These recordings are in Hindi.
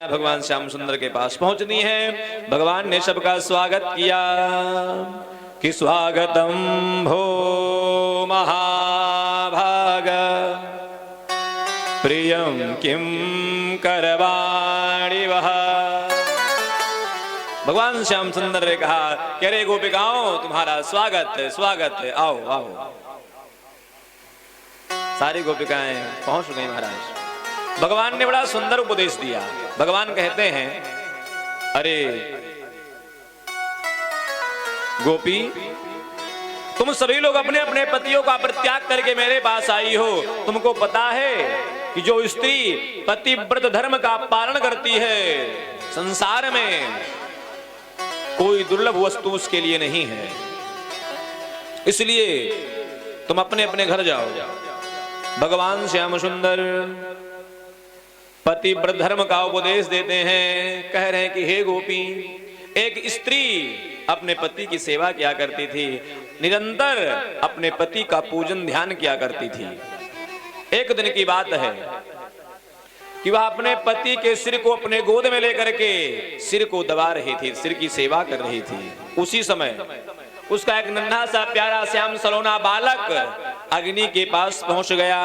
भगवान श्याम सुंदर के पास पहुंचनी है। भगवान ने सबका स्वागत किया कि स्वागतम भो महाभाग प्रियम किम करवाणि वह। भगवान श्याम सुंदर ने कहा कि अरे गोपिकाओं, तुम्हारा स्वागत है, स्वागत है, आओ आओ। सारी गोपिकाएं पहुंच गई महाराज। भगवान ने बड़ा सुंदर उपदेश दिया। भगवान कहते हैं, अरे गोपी, तुम सभी लोग अपने अपने पतियों का परित्याग करके मेरे पास आई हो। तुमको पता है कि जो स्त्री पतिव्रत धर्म का पालन करती है, संसार में कोई दुर्लभ वस्तु उसके लिए नहीं है। इसलिए तुम अपने अपने घर जाओ। भगवान श्याम सुंदर पतिव्रत धर्म का उपदेश देते हैं। कह रहे हैं कि हे गोपी, एक स्त्री अपने पति की सेवा किया करती थी, निरंतर अपने पति का पूजन ध्यान किया करती थी। एक दिन की बात है कि वह अपने पति के सिर को अपने गोद में लेकर के सिर को दबा रही थी, सिर की सेवा कर रही थी। उसी समय उसका एक नन्हा सा प्यारा श्याम सलोना बालक अग्नि के पास पहुंच गया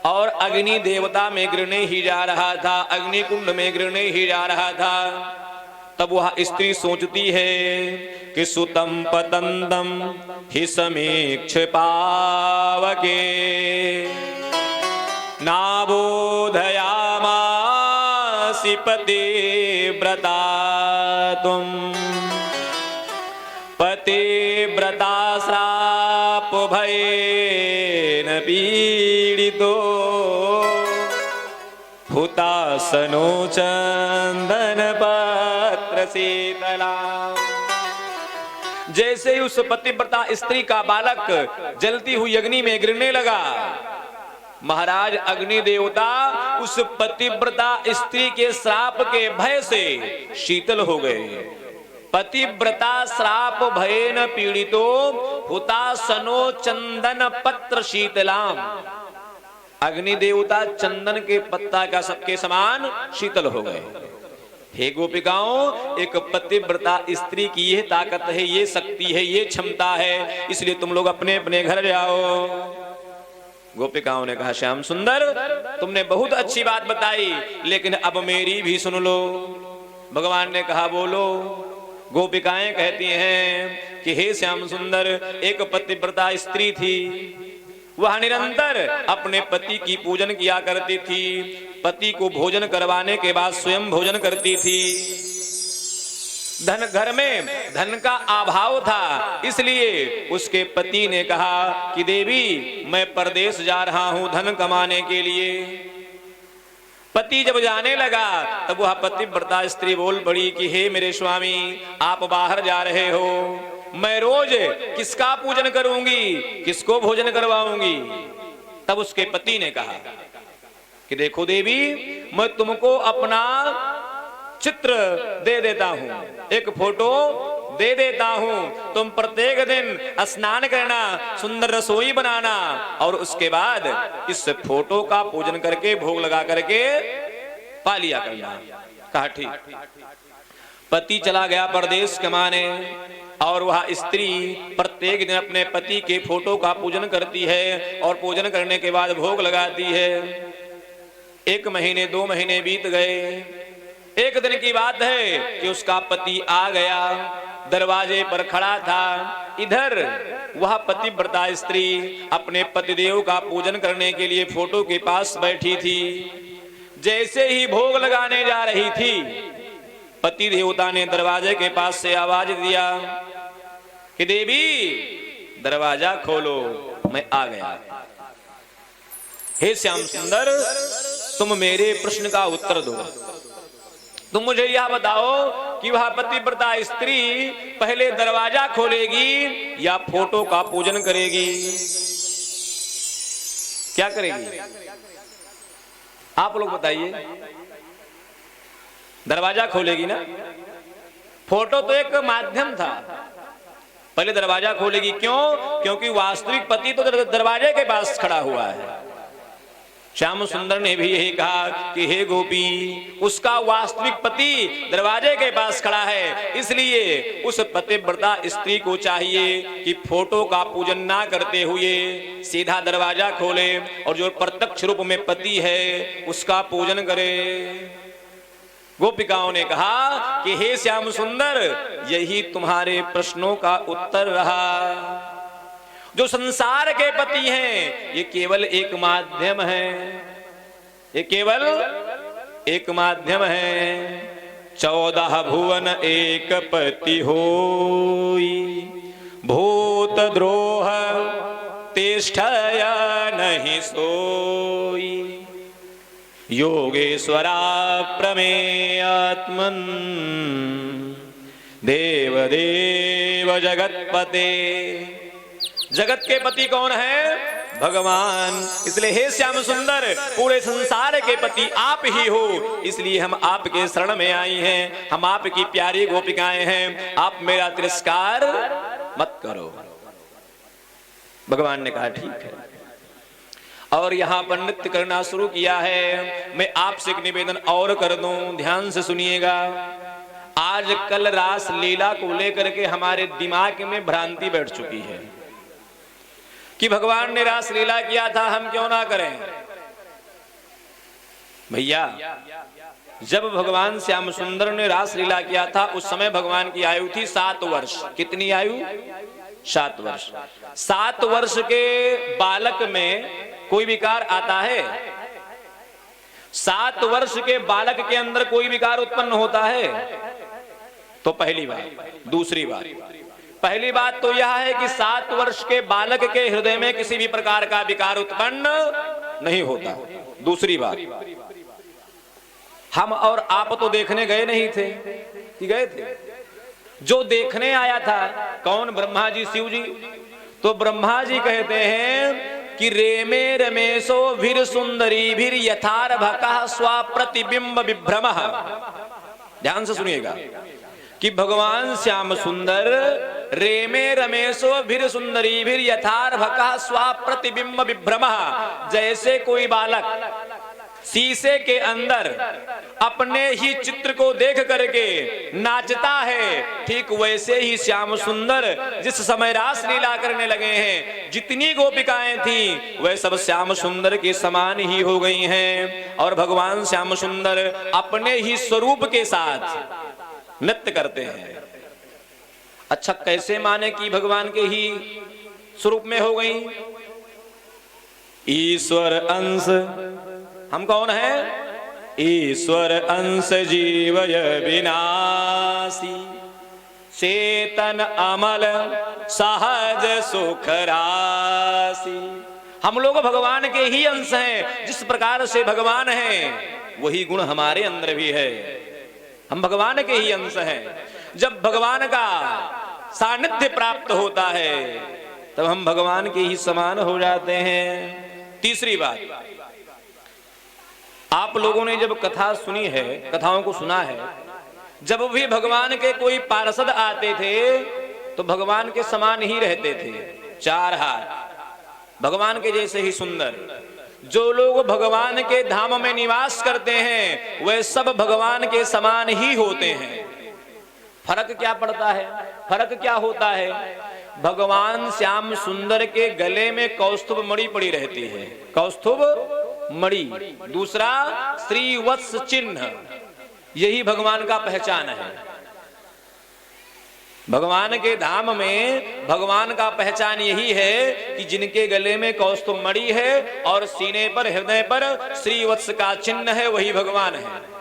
और अग्नि देवता में गिरने ही जा रहा था, अग्नि कुंड में गिरने ही जा रहा था। तब वह स्त्री सोचती है कि सुतम पतंदम हि समीक्ष पावके नाबोधयामासि पतिव्रता तुम। पतिव्रता श्राप भयेन पीडितो हुतासनो चंदन पत्र शीतला। जैसे ही उस पतिव्रता स्त्री का बालक जलती हुई अग्नि में गिरने लगा, महाराज अग्नि देवता उस पतिव्रता स्त्री के श्राप के भय से शीतल हो गए। पतिव्रता श्राप भयेन पीड़ितो हुतासनो चंदन पत्र शीतलाम। अग्नि देवता चंदन के पत्ता का सबके समान शीतल हो गए। हे गोपिकाओं, एक पतिव्रता स्त्री की यह ताकत है, ये शक्ति है, ये क्षमता है, इसलिए तुम लोग अपने अपने घर जाओ। गोपिकाओं ने कहा, श्याम सुंदर, तुमने बहुत अच्छी बात बताई, लेकिन अब मेरी भी सुन लो। भगवान ने कहा, बोलो। गोपिकाएं कहती हैं कि हे श्याम सुंदर, एक पतिव्रता स्त्री थी, वह निरंतर अपने पति की पूजन किया करती थी। पति को भोजन करवाने के बाद स्वयं भोजन करती थी। घर में धन का अभाव था, इसलिए उसके पति ने कहा कि देवी, मैं परदेश जा रहा हूं धन कमाने के लिए। पति जब जाने लगा तब वह पतिव्रता स्त्री बोल पड़ी कि हे मेरे स्वामी, आप बाहर जा रहे हो, मैं रोज किसका पूजन करूंगी, किसको भोजन करवाऊंगी। तब उसके पति ने कहा कि देखो देवी, मैं तुमको अपना चित्र दे देता हूं, एक फोटो दे देता हूं। तुम प्रत्येक दिन स्नान करना, सुंदर रसोई बनाना और उसके बाद इस फोटो का पूजन करके भोग लगा करके पा लिया करना। कहा ठीक। पति चला गया परदेश कमाने और वह स्त्री प्रत्येक दिन अपने पति के फोटो का पूजन करती है और पूजन करने के बाद भोग लगाती है। 1 महीने 2 महीने बीत गए। एक दिन की बात है कि उसका पति आ गया, दरवाजे पर खड़ा था। इधर वह पतिव्रता स्त्री अपने पतिदेव का पूजन करने के लिए फोटो के पास बैठी थी। जैसे ही भोग लगाने जा रही थी, पति देवता ने दरवाजे के पास से आवाज दिया कि देवी, दरवाजा खोलो, मैं आ गया। हे श्याम सुंदर, तुम मेरे प्रश्न का उत्तर दो। तुम मुझे यह बताओ कि वह पतिव्रता स्त्री पहले दरवाजा खोलेगी या फोटो का पूजन करेगी? क्या करेगी? आप लोग बताइए। दरवाजा खोलेगी ना? फोटो तो एक माध्यम था, पहले दरवाजा खोलेगी। क्यों? क्योंकि वास्तविक पति तो दरवाजे के पास खड़ा हुआ है। श्याम सुंदर ने भी यही कहा कि हे गोपी, उसका वास्तविक पति दरवाजे के पास खड़ा है, इसलिए उस पतिव्रता स्त्री को चाहिए कि फोटो का पूजन ना करते हुए सीधा दरवाजा खोले और जो प्रत्यक्ष रूप में पति है उसका पूजन करे। गोपिकाओं ने कहा कि हे श्याम सुंदर, यही तुम्हारे प्रश्नों का उत्तर रहा। जो संसार के पति हैं ये केवल एक माध्यम है, ये केवल एक माध्यम है। 14 भुवन एक पति होई, भूत द्रोह तिष्ठया नहीं सोई, योगेश्वरा प्रमेयात्मन देव देव जगतपते। जगत के पति कौन है? भगवान। इसलिए हे श्याम सुंदर, पूरे संसार के पति आप ही हो, इसलिए हम आपके शरण में आई हैं, हम आपकी प्यारी गोपिकाएं हैं, आप मेरा तिरस्कार मत करो। भगवान ने कहा ठीक है, और यहां पर नृत्य करना शुरू किया है। मैं आपसे एक निवेदन और कर दूं, ध्यान से सुनिएगा। आज कल रास लीला को लेकर के हमारे दिमाग में भ्रांति बैठ चुकी है कि भगवान ने रास लीला किया था, हम क्यों ना करें। भैया, जब भगवान श्याम सुंदर ने रास लीला किया था उस समय भगवान की आयु थी 7 वर्ष। कितनी आयु? 7 वर्ष। 7 वर्ष के बालक में कोई विकार आता है? 7 वर्ष के बालक के अंदर कोई विकार उत्पन्न होता है? तो पहली बात। दूसरी बात, पहली बात तो यह है कि 7 वर्ष के बालक के हृदय में किसी भी प्रकार का विकार उत्पन्न नहीं होता। दूसरी बात, हम और आप तो देखने गए नहीं थे कि गए थे? जो देखने आया था कौन? ब्रह्मा जी, शिव जी। तो ब्रह्मा जी कहते हैं कि रेमे रमेशो भीर सुंदरी भीर यथार्भकः स्वप्रतिबिंब विभ्रमः। ध्यान से सुनिएगा कि भगवान श्याम सुंदर रेमे रमेशो भीर सुंदरी भीर यथार्भकः स्वप्रतिबिंब विभ्रमः। जैसे कोई बालक शीशे के अंदर अपने ही चित्र को देख करके नाचता है, ठीक वैसे ही श्याम सुंदर जिस समय रास लीला करने लगे हैं, जितनी गोपिकाएं थी वह सब श्याम सुंदर के समान ही हो गई हैं, और भगवान श्याम सुंदर अपने ही स्वरूप के साथ नृत्य करते हैं। अच्छा, कैसे माने कि भगवान के ही स्वरूप में हो गई? ईश्वर अंश, हम कौन है? ईश्वर अंश जीवय विनाशी, चेतन अमल सहज सुख राशि। हम लोग भगवान के ही अंश हैं। जिस प्रकार से भगवान हैं वही गुण हमारे अंदर भी है। हम भगवान के ही अंश हैं। जब भगवान का सानिध्य प्राप्त होता है तब हम भगवान के ही समान हो जाते हैं। तीसरी बात, आप लोगों ने जब कथा सुनी है, कथाओं को सुना है, जब भी भगवान के कोई पार्षद आते थे तो भगवान के समान ही रहते थे। 4 हाथ, भगवान के जैसे ही सुंदर। जो लोग भगवान के धाम में निवास करते हैं वे सब भगवान के समान ही होते हैं। फर्क क्या पड़ता है? फर्क क्या होता है? भगवान श्याम सुंदर के गले में कौस्तुभ मणि पड़ी रहती है, कौस्तुभ मणि। दूसरा श्रीवत्स चिन्ह, यही भगवान का पहचान है। भगवान के धाम में भगवान का पहचान यही है कि जिनके गले में कौस्तुभ मणि है और सीने पर, हृदय पर श्रीवत्स का चिन्ह है, वही भगवान है।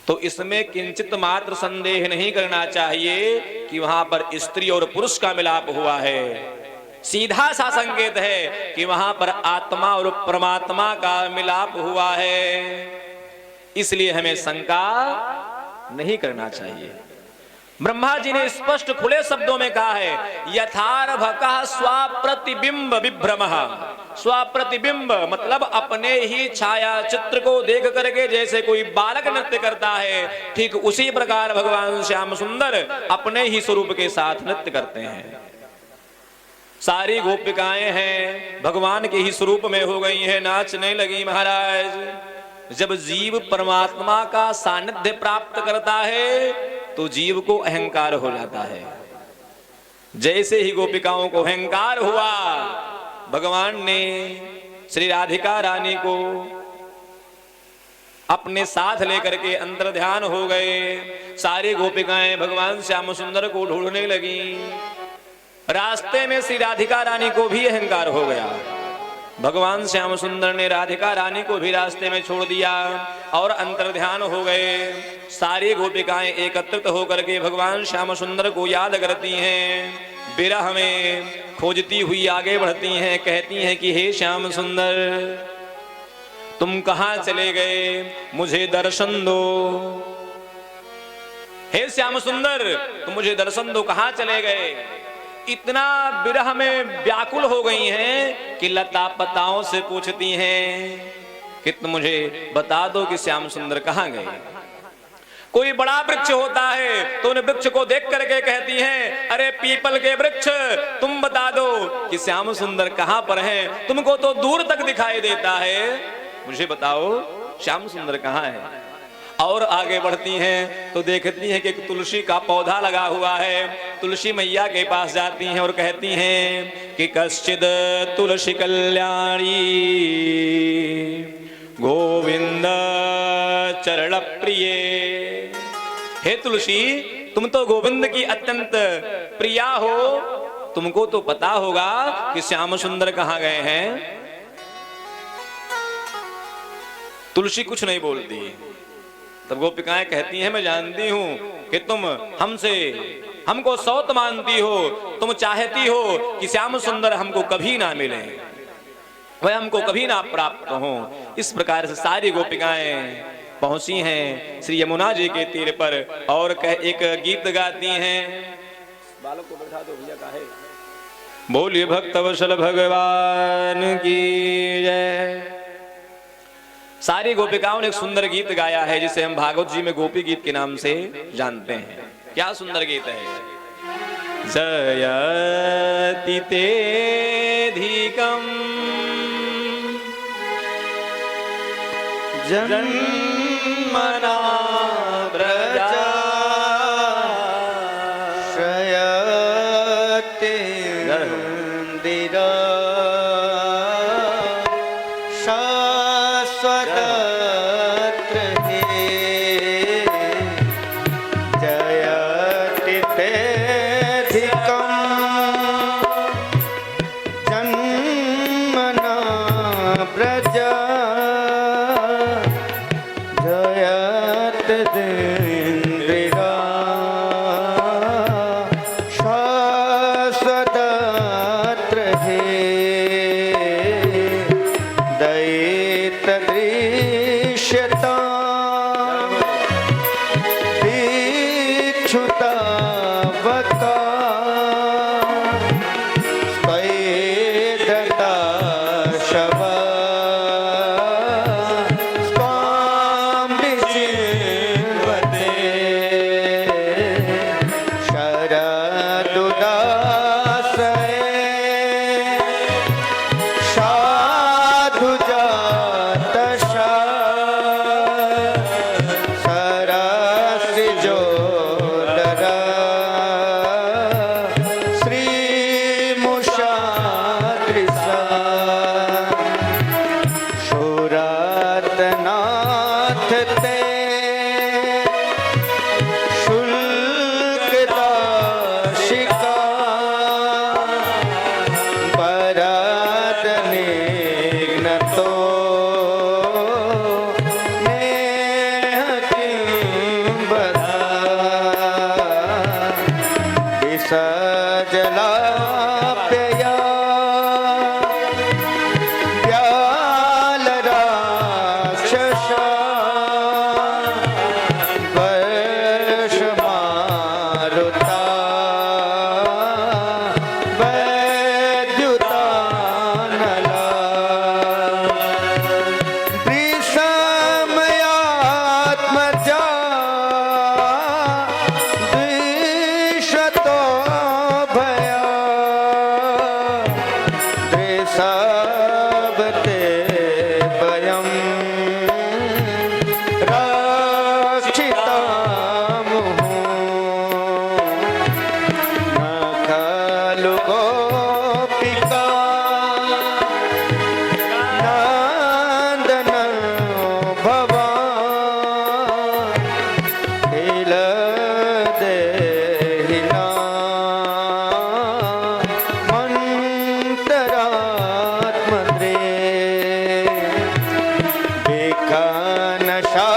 तो इसमें किंचित मात्र संदेह नहीं करना चाहिए कि वहां पर स्त्री और पुरुष का मिलाप हुआ है। सीधा सा संकेत है कि वहां पर आत्मा और परमात्मा का मिलाप हुआ है। इसलिए हमें शंका नहीं करना चाहिए। ब्रह्मा जी ने स्पष्ट खुले शब्दों में कहा है, यथार्भकः स्वप्रतिबिंब विभ्रमः। स्वप्रतिबिंब मतलब अपने ही छाया चित्र को देख करके जैसे कोई बालक नृत्य करता है, ठीक उसी प्रकार भगवान श्याम सुंदर अपने ही स्वरूप के साथ नृत्य करते हैं। सारी गोपिकाएं हैं भगवान के ही स्वरूप में हो गई हैं, नाचने लगी। महाराज जब जीव परमात्मा का सानिध्य प्राप्त करता है तो जीव को अहंकार हो जाता है। जैसे ही गोपिकाओं को अहंकार हुआ, भगवान ने श्री राधिका रानी को अपने साथ लेकर के अंतर ध्यान हो गए। सारी गोपिकाएं भगवान श्याम सुंदर को ढूंढने लगी। रास्ते में श्री राधिका रानी को भी अहंकार हो गया। भगवान श्याम सुंदर ने राधिका रानी को भी रास्ते में छोड़ दिया और अंतर ध्यान हो गए। सारी गोपिकाएं एकत्रित होकर के भगवान श्याम सुंदर को याद करती हैं, विरह में खोजती हुई आगे बढ़ती हैं, कहती हैं कि हे श्याम सुंदर तुम कहां चले गए, मुझे दर्शन दो। हे श्याम सुंदर तुम मुझे दर्शन दो, कहां चले गए। इतना विरह में व्याकुल हो गई हैं कि लता पताओं से पूछती हैं कि तुम मुझे बता दो कि श्याम सुंदर कहां गए। कोई बड़ा वृक्ष होता है तो उन वृक्ष को देख करके कहती हैं, अरे पीपल के वृक्ष तुम बता दो कि श्याम सुंदर कहां पर हैं, तुमको तो दूर तक दिखाई देता है, मुझे बताओ श्याम सुंदर कहां है। और आगे बढ़ती हैं तो देखती हैं कि एक तुलसी का पौधा लगा हुआ है। तुलसी मैया के पास जाती हैं और कहती हैं कि कश्चिद तुलसी कल्याणी गोविंद चरण प्रिय। हे तुलसी तुम तो गोविंद की अत्यंत प्रिया हो, तुमको तो पता होगा कि श्याम सुंदर कहां गए हैं। तुलसी कुछ नहीं बोलती। तब गोपिकाएं कहती हैं, मैं जानती हूं कि तुम हमको सौत मानती हो, तुम चाहती हो कि श्याम सुंदर हमको कभी ना मिले, वह हमको कभी ना प्राप्त हो। इस प्रकार से सारी गोपिकाएं पहुंची हैं श्री यमुना जी के तीर पर और एक गीत गाती हैं। बालक को बैठा दो भैया, काहे बोलिए भक्त वत्सल भगवान की जय। सारी गोपिकाओं ने एक सुंदर गीत गाया है जिसे हम भागवत जी में गोपी गीत के नाम से जानते हैं। क्या सुंदर गीत है। जयति तेधिकं जन्मना व्रजा शयति मंदिरा स्वामी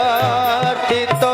प्रार्थितो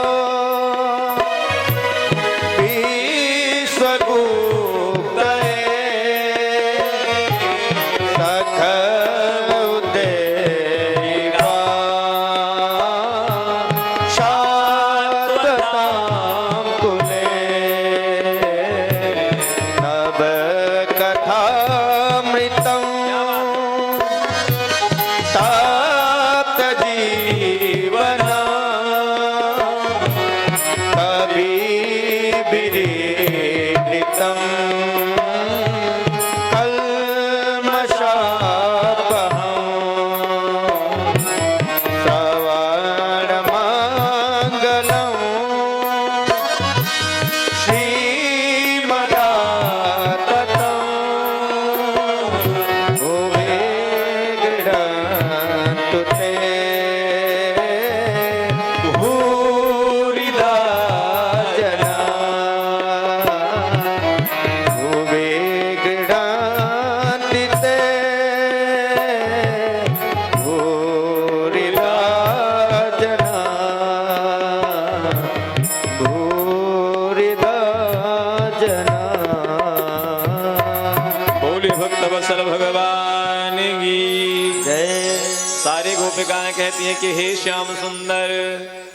कहती है कि हे श्याम सुंदर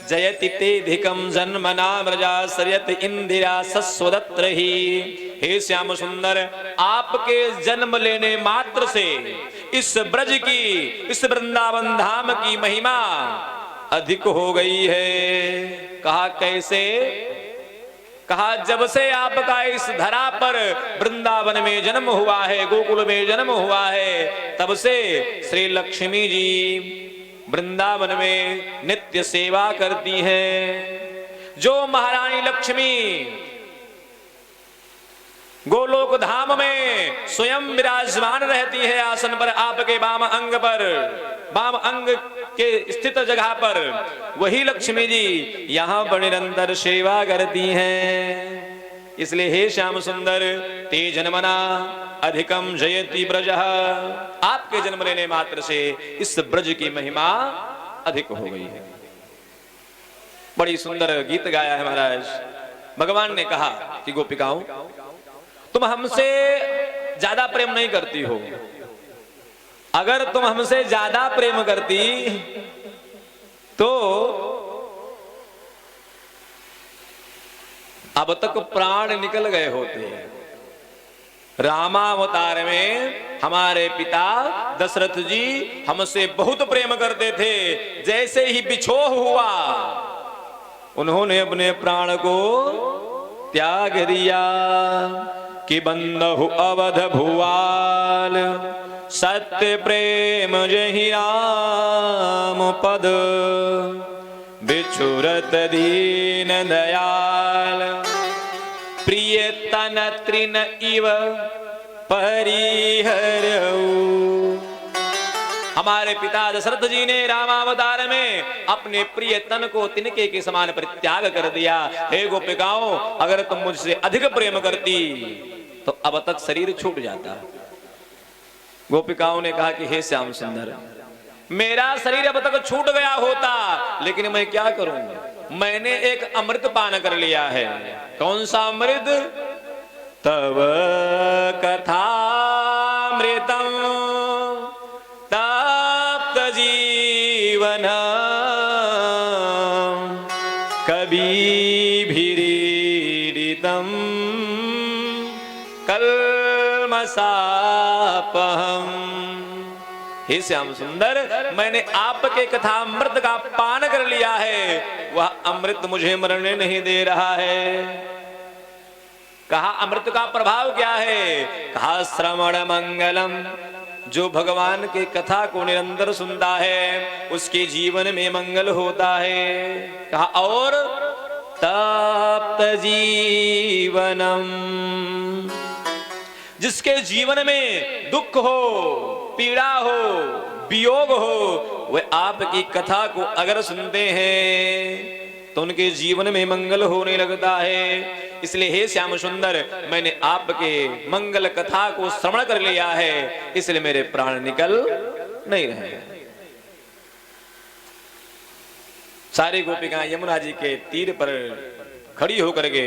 जयति तेधिकम जन्मना व्रजा सरयत इंदिरा सस्वदत्र ही। हे श्याम सुंदर आपके जन्म लेने मात्र से इस ब्रज की, इस वृंदावन धाम की महिमा अधिक हो गई है। कहा कैसे? कहा जब से आपका इस धरा पर वृंदावन में जन्म हुआ है, गोकुल में जन्म हुआ है, तब से श्री लक्ष्मी जी वृंदावन में नित्य सेवा करती हैं। जो महारानी लक्ष्मी गोलोक धाम में स्वयं विराजमान रहती है आसन पर, आपके वाम अंग पर, वाम अंग के स्थित जगह पर, वही लक्ष्मी जी यहां पर निरंतर सेवा करती हैं। इसलिए हे श्याम सुंदर ते जन्मना अधिकम जयति ब्रज, आपके जन्म लेने मात्र से इस ब्रज की महिमा अधिक हो गई है। बड़ी सुंदर गीत गाया है महाराज। भगवान ने कहा कि गोपिकाओं तुम हमसे ज्यादा प्रेम नहीं करती हो, अगर तुम हमसे ज्यादा प्रेम करती तो अब तक प्राण निकल गए होते। रामावतार में हमारे पिता दशरथ जी हमसे बहुत प्रेम करते थे, जैसे ही बिछोह हुआ उन्होंने अपने प्राण को त्याग दिया। कि बंधु अवध भुआल सत्य प्रेम जहि राम पद, बिछुरत दीन दयाल प्रिय तन तृण इव परिहरऊ। हमारे पिता दशरथ जी ने रामावतार में अपने प्रिय तन को तिनके के समान परित्याग कर दिया। हे गोपिकाओं अगर तुम मुझसे अधिक प्रेम करती तो अब तक शरीर छूट जाता। गोपिकाओं ने कहा कि हे श्याम सुंदर मेरा शरीर अब तक छूट गया होता, लेकिन मैं क्या करूं, मैंने एक अमृत पान कर लिया है। कौन सा अमृत? तव कथामृतम तप्त जीवन कबीभिरीडितम कल्मषापहम। हे श्याम सुंदर मैंने आपके कथामृत का पान कर लिया है, वह अमृत मुझे मरने नहीं दे रहा है। कहा अमृत का प्रभाव क्या है? कहा श्रवण मंगलम, जो भगवान के कथा को निरंतर सुनता है उसके जीवन में मंगल होता है। कहा और तप्त जीवनम, जिसके जीवन में दुख हो, पीड़ा हो, वियोग हो, वे आपकी कथा को अगर सुनते हैं तो उनके जीवन में मंगल होने लगता है। इसलिए हे श्याम सुंदर मैंने आपके मंगल कथा को श्रवण कर लिया है, इसलिए मेरे प्राण निकल नहीं रहे। सारी गोपिकाएं यमुना जी के तीर पर खड़ी होकर के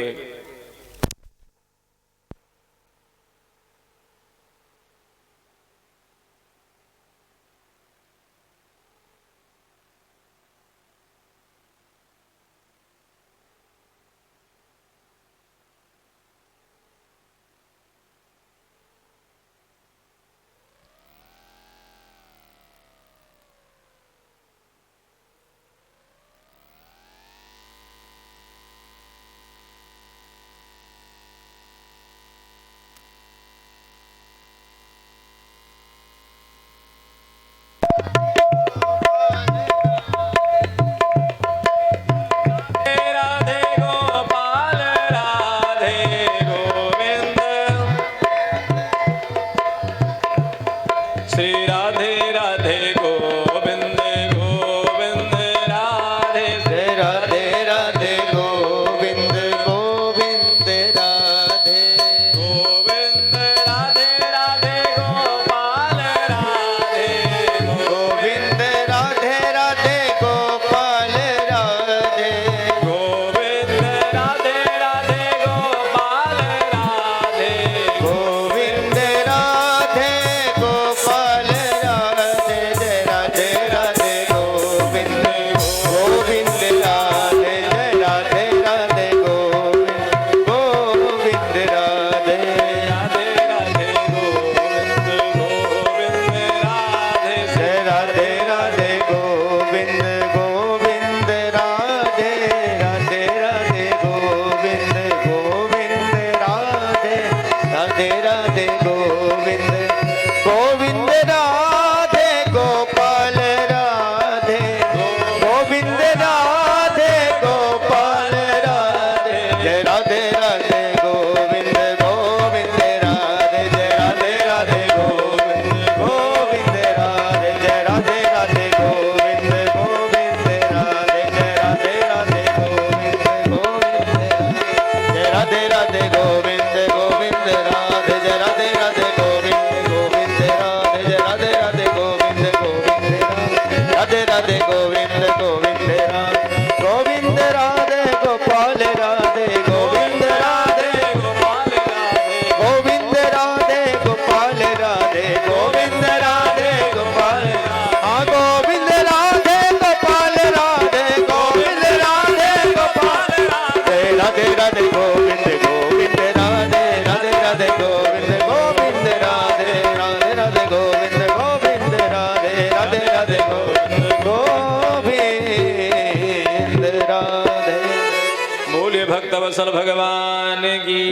वत्सल भगवान की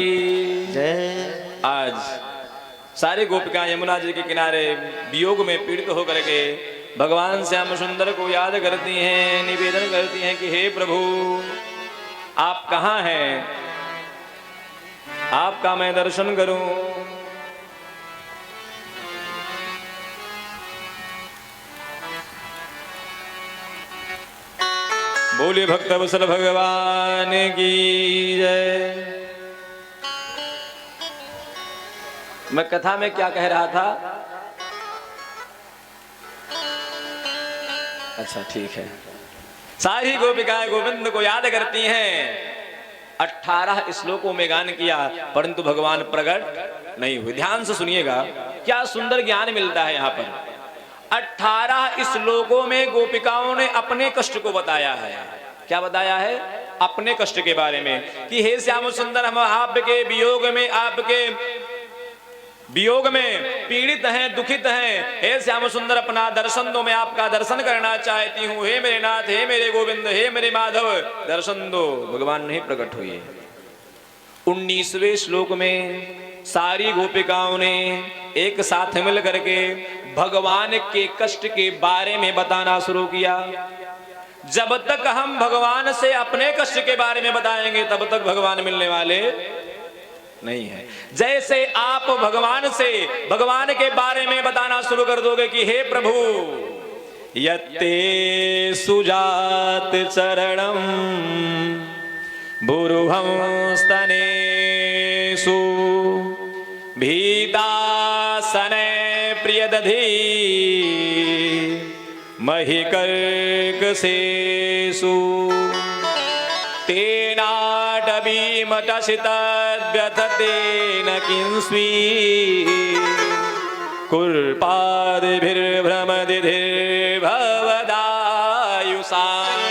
जय। आज सारी गोपिकाएं यमुना जी के किनारे वियोग में पीड़ित होकर के भगवान श्याम सुंदर को याद करती हैं, निवेदन करती हैं कि हे प्रभु आप कहाँ हैं, आपका मैं दर्शन करूं। बोले भक्त वत्सल भगवान की जय। मैं कथा में क्या कह रहा था? अच्छा ठीक है। सारी गोपिकाएं गोविंद को याद करती हैं। 18 श्लोकों में गान किया परंतु भगवान प्रकट नहीं हुए। ध्यान से सुनिएगा, क्या सुंदर ज्ञान मिलता है यहाँ पर। 18 श्लोकों में गोपिकाओं ने अपने कष्ट को बताया है। क्या बताया है? अपने कष्ट के बारे में कि हे श्याम सुंदर, हम आपके वियोग में, आपके वियोग में पीड़ित हैं, दुखित हैं। हे श्याम सुंदर, अपना दर्शन दो, मैं आपका दर्शन करना चाहती हूँ। हे मेरे नाथ, हे मेरे गोविंद, हे मेरे माधव, दर्शन दो। भगवान नहीं प्रकट हुए। 19वें श्लोक में सारी गोपिकाओं ने एक साथ मिल करके भगवान के कष्ट के बारे में बताना शुरू किया। जब तक हम भगवान से अपने कष्ट के बारे में बताएंगे तब तक भगवान मिलने वाले नहीं है। जैसे आप भगवान से भगवान के बारे में बताना शुरू कर दोगे कि हे प्रभु, यत्ते सुजात चरणम बुरुहं स्तनेषु भीतासने प्रियदधि महिकर्क सेसु तेनाटवीमटसितद्व्यथतेन किंस्वी कुर्पादिभिर्भ्रमदिभिर्भवदायुषाम्।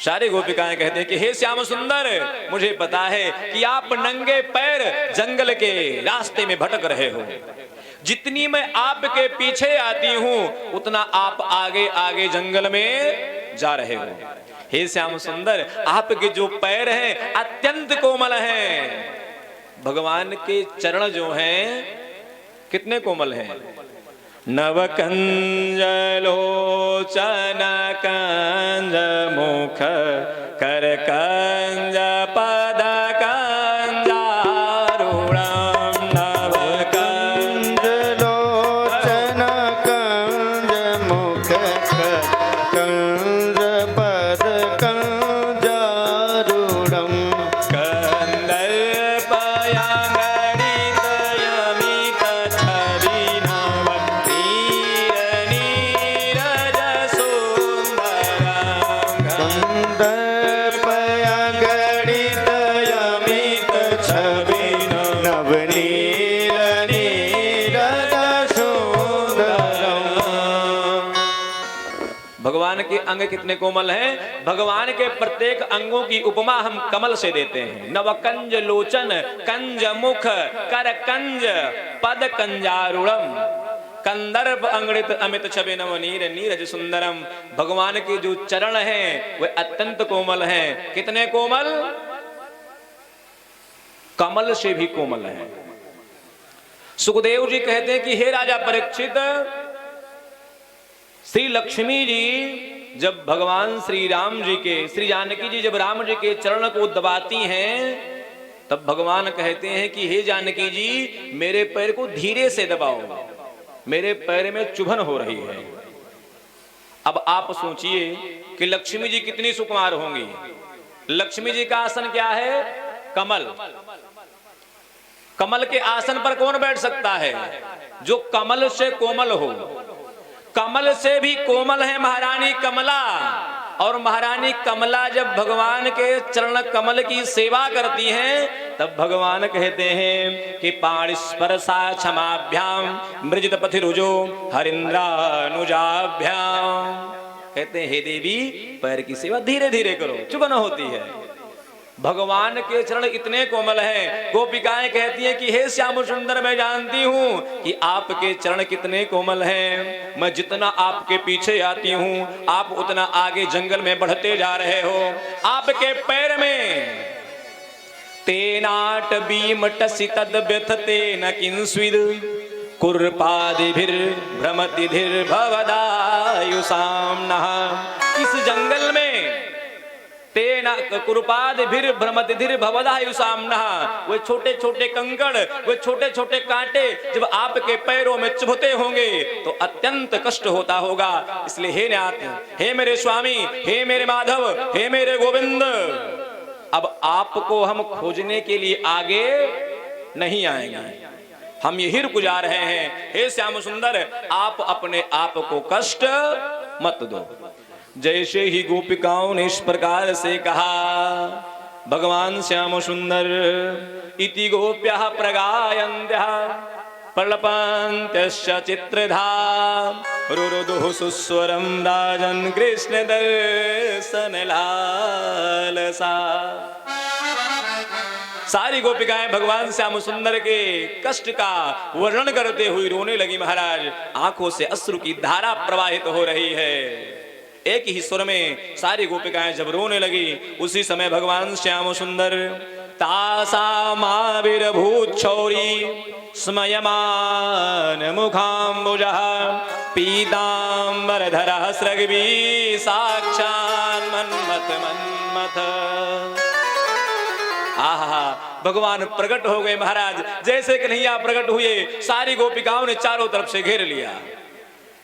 सारी गोपिकाएं कहते हैं कि हे श्याम सुंदर, मुझे पता है कि आप नंगे पैर जंगल के रास्ते में भटक रहे हो। जितनी मैं आपके पीछे आती हूं उतना आप आगे आगे जंगल में जा रहे हो। हे श्याम सुंदर, आपके जो पैर हैं अत्यंत कोमल हैं। भगवान के चरण जो हैं कितने कोमल हैं। नवकंजलोचन कंज मुख कर कंज पद कंजारूढ़म। नवकंजलोचन कंज मुख कर कंज पद कंजारूढ़म। भगवान के अंग कितने कोमल हैं। भगवान के प्रत्येक अंगों की उपमा हम कमल से देते हैं। नवकंज लोचन कंज मुख कर कंज पद कंजारूढ़म। कंदर्प अंगड़ित अमित छवि नवनीर नीरज सुंदरम। भगवान के जो चरण हैं वे अत्यंत कोमल हैं। कितने कोमल, कमल से भी कोमल हैं। सुखदेव जी कहते हैं कि हे राजा परीक्षित, श्री लक्ष्मी जी जब भगवान श्री राम जी के, श्री जानकी जी जब राम जी के चरण को दबाती हैं तब भगवान कहते हैं कि हे जानकी जी मेरे पैर को धीरे से दबाओ, मेरे पैर में चुभन हो रही है। अब आप सोचिए कि लक्ष्मी जी कितनी सुकुमार होंगी। लक्ष्मी जी का आसन क्या है, कमल। कमल के आसन पर कौन बैठ सकता है, जो कमल से कोमल हो। कमल से भी कोमल है महारानी कमला। और महारानी कमला जब भगवान के चरण कमल की सेवा करती हैं तब भगवान कहते हैं कि पाणिस्पर्शा क्षमाभ्याम मृजित पथिरुजो हरिंद्रानुजाभ्याम। कहते हैं हे देवी पैर की सेवा धीरे धीरे करो, चुभन होती है। भगवान के चरण इतने कोमल हैं। गोपिकाएं कहती हैं कि हे श्याम सुंदर, मैं जानती हूं कि आपके चरण कितने कोमल हैं। मैं जितना आपके पीछे आती हूं आप उतना आगे जंगल में बढ़ते जा रहे हो। आपके पैर में तेनाट बीमटसि तद्व्यथते न किंस्विद कुर्पादिभिर्भ्रमतिभिर्भवदायुषाम् नः। इस जंगल में तेना कुरुपादिभिर्भ्रमतिभिर्भवदायुषाम् नः, वे छोटे छोटे कंकड़, वे छोटे छोटे कांटे जब आपके पैरों में चुभते होंगे तो अत्यंत कष्ट होता होगा। इसलिए हे नाथ, हे मेरे स्वामी, हे मेरे माधव, हे मेरे गोविंद, अब आपको हम खोजने के लिए आगे नहीं आएंगे, हम यही रुक जा रहे हैं। हे श्याम सुंदर, आप अपने आप को कष्ट मत दो। जैसे ही गोपिकाओं ने इस प्रकार से कहा, भगवान श्याम सुंदर इति गोप्यः प्रगायन्त्यः प्रलपन्त्यश्च चित्रधा रुरुदुः सुस्वरं राजन् कृष्ण दर्शन लालसा। सारी गोपिकाएं भगवान श्याम सुंदर के कष्ट का वर्णन करते हुए रोने लगी। महाराज, आंखों से अश्रु की धारा प्रवाहित हो रही है। एक ही स्वर में सारी गोपिकाएं जब रोने लगी, उसी समय भगवान श्याम सुंदर तासामाविर्भूच्छौरी स्मयमान मुखाम्बुजः पीताम्बरधरः स्रग्वी साक्षात् मन्मथ मन्मथ। आहा, भगवान प्रकट हो गए। महाराज, जैसे कन्हैया प्रकट हुए सारी गोपिकाओं ने चारों तरफ से घेर लिया।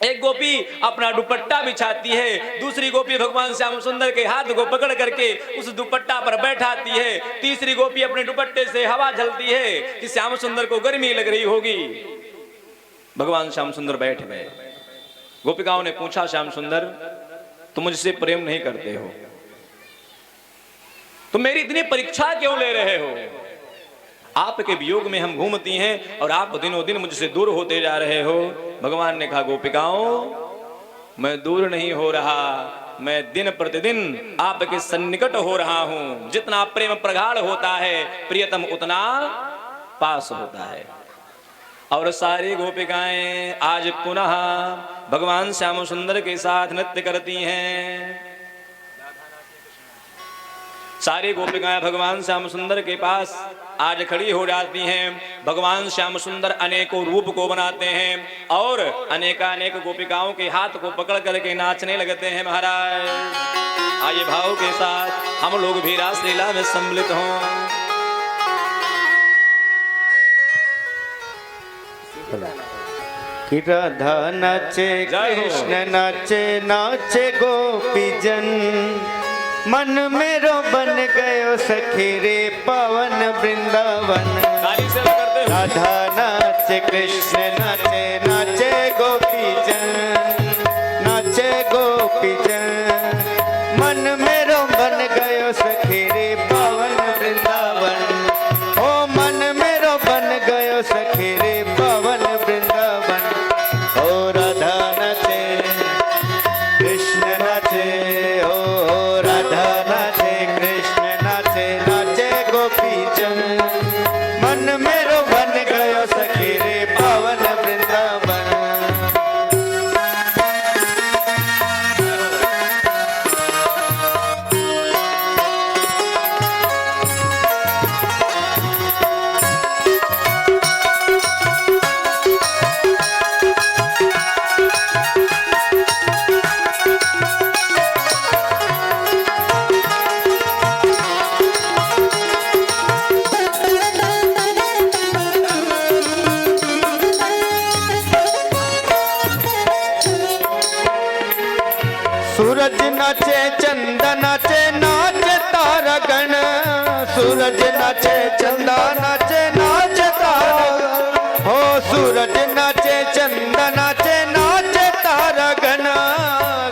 एक गोपी अपना दुपट्टा बिछाती है, दूसरी गोपी भगवान श्याम सुंदर के हाथ को पकड़ करके उस दुपट्टा पर बैठाती है, तीसरी गोपी अपने दुपट्टे से हवा झलती है कि श्याम सुंदर को गर्मी लग रही होगी। भगवान श्याम सुंदर बैठ गए। गोपिकाओं ने पूछा, श्याम सुंदर तुम मुझसे प्रेम नहीं करते हो, तुम मेरी इतनी परीक्षा क्यों ले रहे हो? आपके वियोग में हम घूमती हैं और आप दिनों दिन मुझसे दूर होते जा रहे हो। भगवान ने कहा, गोपिकाओं मैं दूर नहीं हो रहा, मैं दिन प्रतिदिन आपके सन्निकट हो रहा हूं। जितना प्रेम प्रगाढ़ होता है प्रियतम उतना पास होता है। और सारी गोपिकाएं आज पुनः भगवान श्याम सुंदर के साथ नृत्य करती हैं। सारी गोपिकाएं भगवान श्याम सुंदर के पास आज खड़ी हो जाती हैं। भगवान श्याम सुंदर अनेकों रूप को बनाते हैं और अनेकानेक गोपिकाओं के हाथ को पकड़ करके नाचने लगते हैं। महाराज आइए भाव के साथ हम लोग भी रास लीला में सम्मिलित हों। कि राधा नाचे कृष्ण नाचे, नाचे गोपीजन, मन मेरो बन गयो सखी रे पावन वृंदावन। राधा नाचे कृष्ण नाचे, नाचे गोपीजन, नाचे गोपीजन, मन मेरो बन गयो सखी रे पावन वृंदावन। ओ मन मेरो बन गयो सखी रे पावन वृंदावन। ओ राधा नाचे कृष्ण नाचे, ओ राधा नाचे कृष्ण नाचे, नाचे गोपीजन, मन मेरो बन गयो सखी रे पावन वृंदावन। सूरज नाचे चंदा नाचे, नाचे तारा गण। सूरज नाचे चंदा नाचे, नाचे तारा गण। हो सूरज नाचे चंदा नाचे, नाचे तारा गण।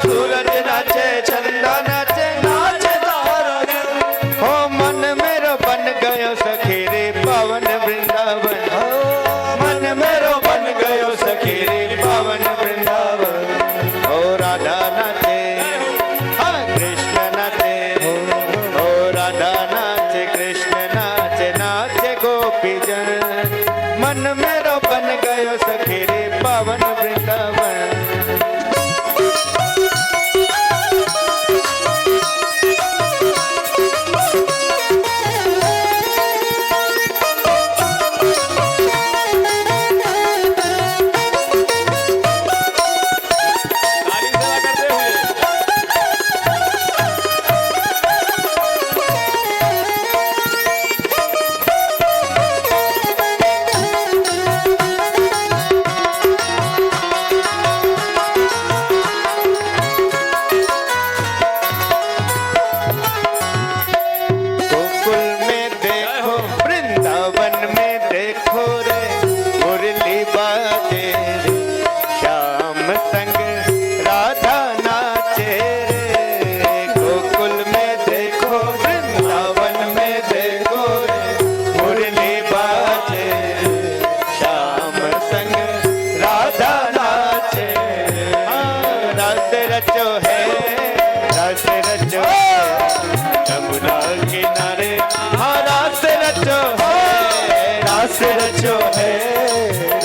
सूरज नाचे चंदा नाचे, नाचे तारा गण। हो मन मेरो बन गयो सखी रे पावन वृंदावन। मन मेरो बन गयो सखी रे पावन वृंदावन। ओ राधा नाचे कृष्ण नाचे, ओ राधा नाचे कृष्ण नाचे, नाचे गोपीजन, मन मेरो बन गयो सखी रे पावन वृंदावन।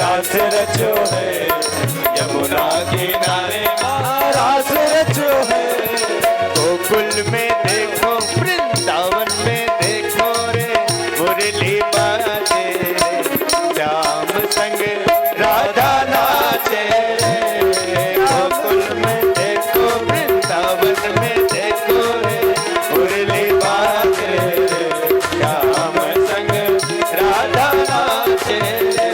रास रचो है यमुना किनारे, रास रचो है। गोकुल में देखो वृंदावन में देखो रे, मुरली बाजे श्याम संग राधा नाचे रे। गोकुल में देखो वृंदावन में देखो रे, मुरली बाजे श्याम संग राधा नाचे रे।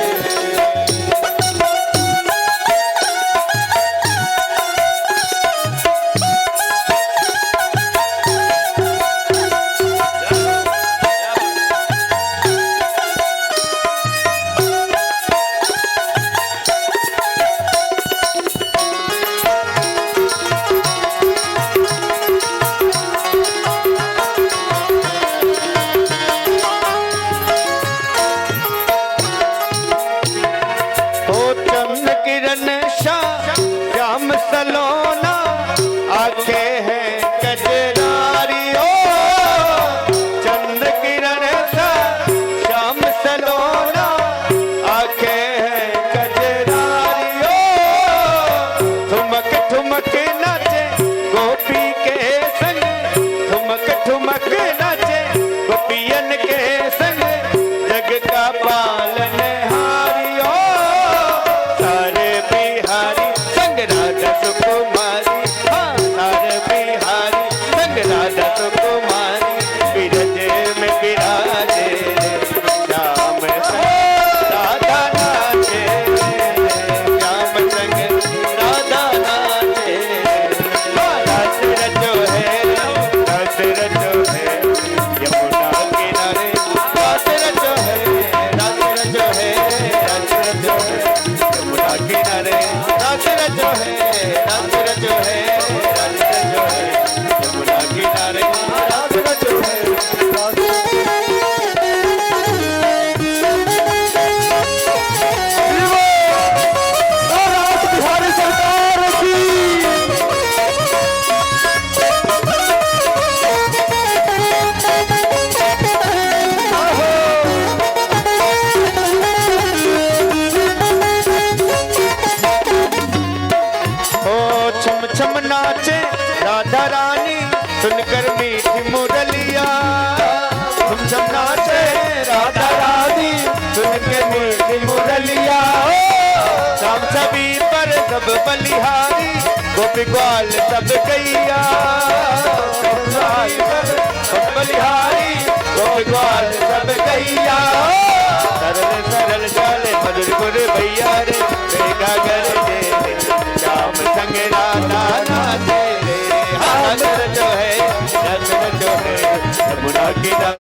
किनारे रास रचो है रास बिहारी सरकार की छम छम नाचे राधा रानी सुनकर मीठी मुरलिया छम छम नाचे राधा रानी सुनकर मीठी मुरलिया शाम छवि पर सब बलिहारी गोपी ग्वाल सब गैया सब बलिहारी गोपी ग्वाल सब गैया